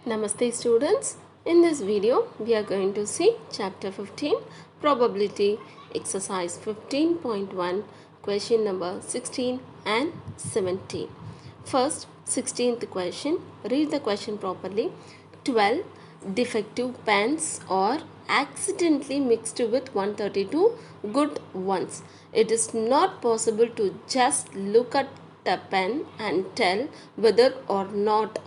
Namaste students. In this video we are going to see chapter 15 probability exercise 15.1 question number 16 and 17. First 16th question, read the question properly. 12 defective pens are accidentally mixed with 132 good ones. It is not possible to just look at the pen and tell whether or not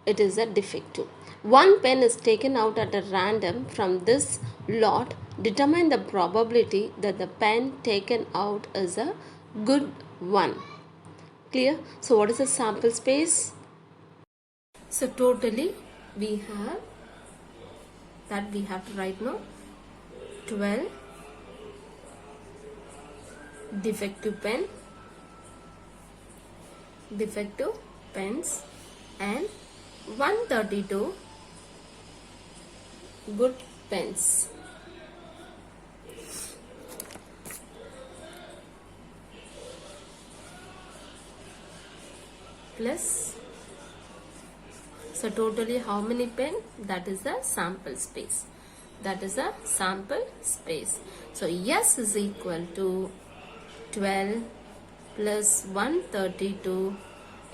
it is a defective. One pen is taken out at a random from this lot. Determine the probability that the pen taken out is a good one. Clear? So what is the sample space? So totally we have to write now 12 defective pens and 132 good pens. Plus, so totally how many pen? That is the sample space. So S is equal to 12 plus 132.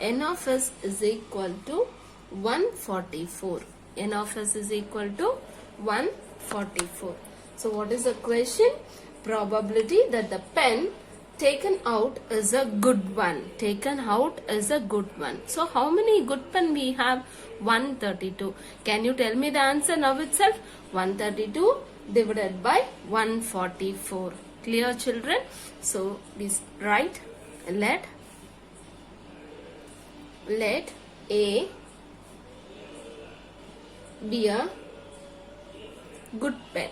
N of S is equal to 144. N of S is equal to 144. So what is the question? Probability that the pen taken out is a good one. So how many good pen we have? 132. Can you tell me the answer now itself? 132 divided by 144. Clear, children? So we write let A be a good pen.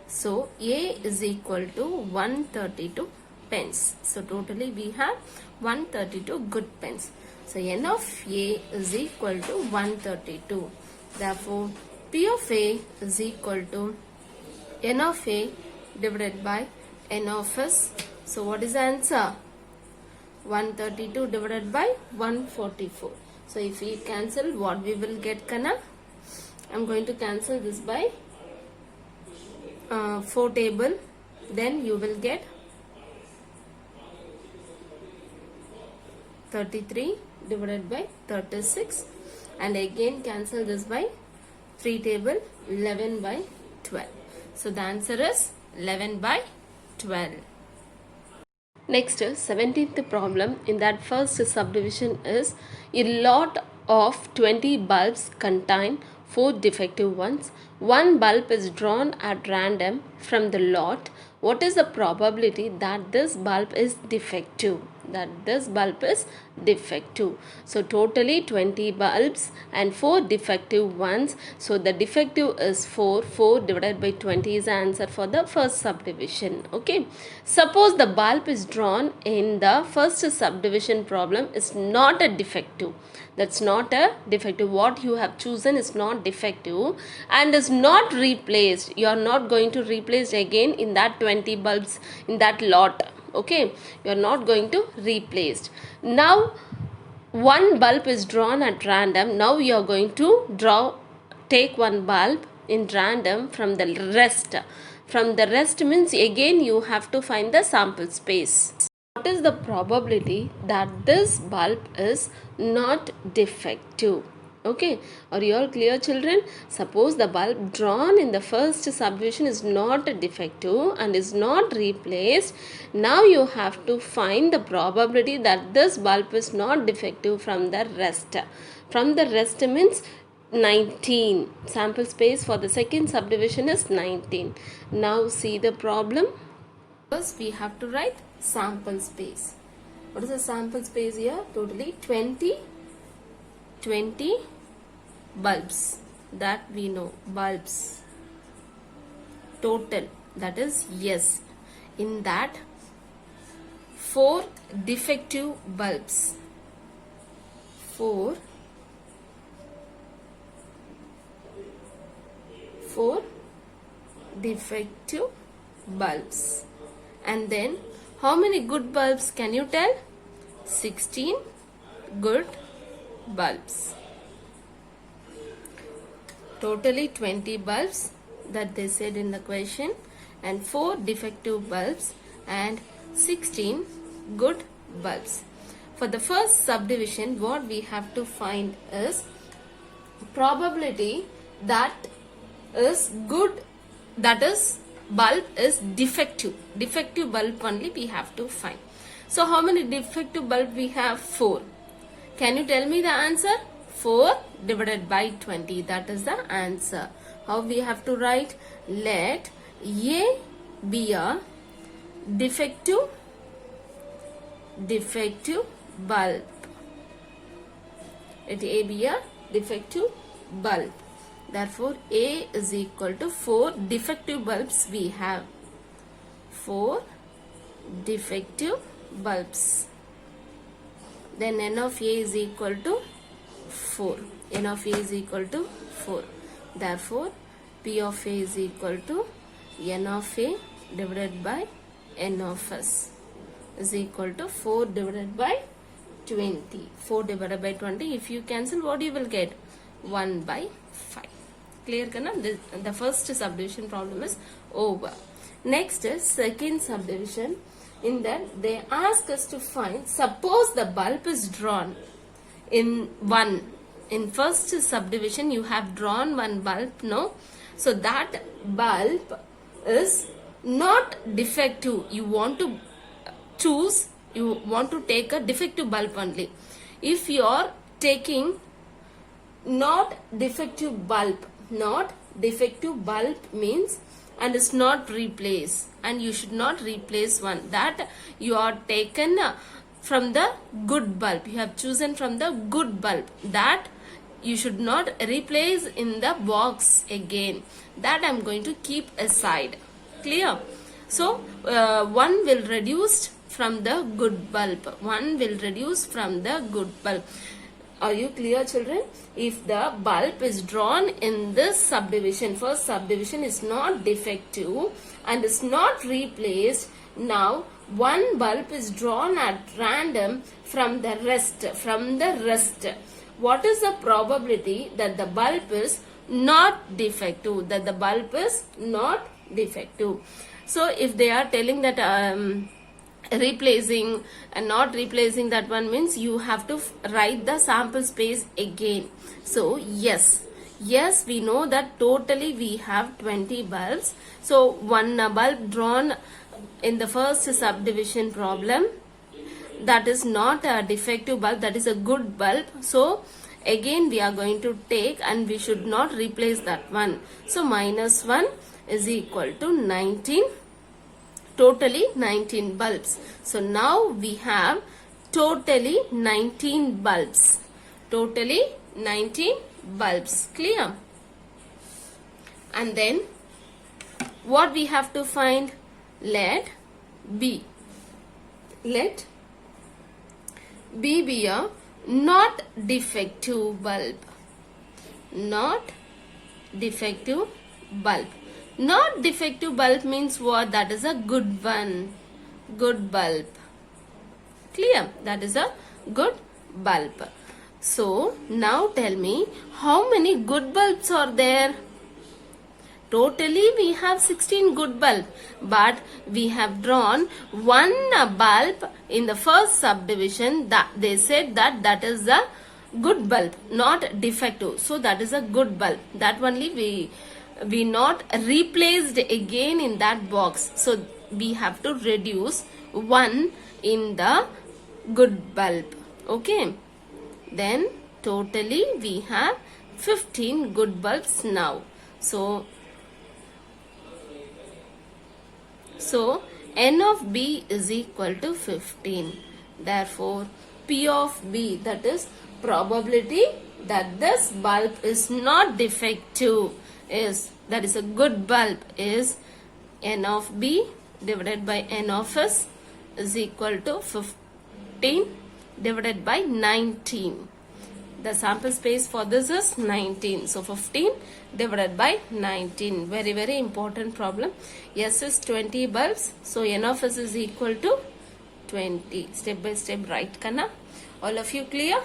So A is equal to 132 pens. So totally we have 132 good pens. So N of A is equal to 132. Therefore P of A is equal to N of A divided by N of S. So what is the answer? 132 divided by 144. So if we cancel, what we will get, Kana? I am going to cancel this by 4 table. Then you will get 33 divided by 36. And again cancel this by 3 table, 11 by 12. So the answer is 11 by 12. Next, 17th problem. In that first subdivision is a lot of 20 bulbs contain 4 defective ones. One bulb is drawn at random from the lot. What is the probability that this bulb is defective? So totally 20 bulbs and 4 defective ones. So the defective is 4. 4 divided by 20 is the answer for the first subdivision. Okay. Suppose the bulb is drawn in the first subdivision problem is not a defective. That's not a defective. What you have chosen is not defective and is not replaced. You are not going to replace again in that 20 bulbs in that lot. Okay, you are not going to replace. Now one bulb is drawn at random. Now you are going to take one bulb in random from the rest. From the rest means again you have to find the sample space. What is the probability that this bulb is not defective? Okay, are you all clear, children? Suppose the bulb drawn in the first subdivision is not defective and is not replaced. Now you have to find the probability that this bulb is not defective from the rest. From the rest means 19. Sample space for the second subdivision is 19. Now see the problem. First we have to write sample space. What is the sample space here? Totally 20 bulbs, that we know, bulbs total, that is yes. In that 4 defective bulbs, 4 defective bulbs. And then how many good bulbs can you tell? 16 good bulbs. Totally 20 bulbs that they said in the question, and 4 defective bulbs and 16 good bulbs. For the first subdivision, what we have to find is probability that is good, that is bulb is defective. Defective bulb only we have to find. So how many defective bulb we have? 4. Can you tell me the answer? 4 divided by 20. That is the answer. How we have to write? Let A be a defective bulb. Let A be a defective bulb. Therefore, A is equal to 4 defective bulbs we have. 4 defective bulbs. Then N of A is equal to 4. N of A is equal to 4. Therefore, P of A is equal to N of A divided by N of S is equal to 4 divided by 20. 4 divided by 20. If you cancel, what you will get? 1 by 5. Clear, Kana? The first subdivision problem is over. Next is second subdivision. In that they ask us to find, suppose the bulb is drawn in 1. In first subdivision you have drawn one bulb, no? So that bulb is not defective. You want to choose, you want to take a defective bulb only. If you are taking not defective bulb means, and is not replaced, and you should not replace one, that you are taken from the good bulb, you have chosen from the good bulb, that you should not replace in the box again, that I am going to keep aside. Clear? So 1 will reduce from the good bulb. 1 will reduce from the good bulb. Are you clear, children? If the bulb is drawn in this subdivision, first subdivision is not defective and is not replaced, now one bulb is drawn at random from the rest. What is the probability that the bulb is not defective? So if they are telling that replacing and not replacing, that one means you have to write the sample space again. So yes, we know that totally we have 20 bulbs. So one bulb drawn in the first subdivision problem, that is not a defective bulb, that is a good bulb. So again we are going to take, and we should not replace that one. So minus 1 is equal to 19. Totally 19 bulbs. So now we have totally 19 bulbs. Totally 19 bulbs. Clear? And then what we have to find? Let B be a not defective bulb. Not defective bulb. Not defective bulb means what? That is a good one. Good bulb. Clear? That is a good bulb. So now tell me, how many good bulbs are there? Totally we have 16 good bulb, but we have drawn one bulb in the first subdivision, that they said that is a good bulb, not defective. So that is a good bulb. That only we not replaced again in that box. So we have to reduce 1 in the good bulb. Okay. Then totally we have 15 good bulbs now. So N of B is equal to 15. Therefore, P of B, that is probability that this bulb is not defective, that is a good bulb, is N of B divided by N of S is equal to 15 divided by 19. The sample space for this is 19. So 15 divided by 19. Very, very important problem. S is 20 bulbs. So N of S is equal to 20. Step by step, right, Kana? All of you clear?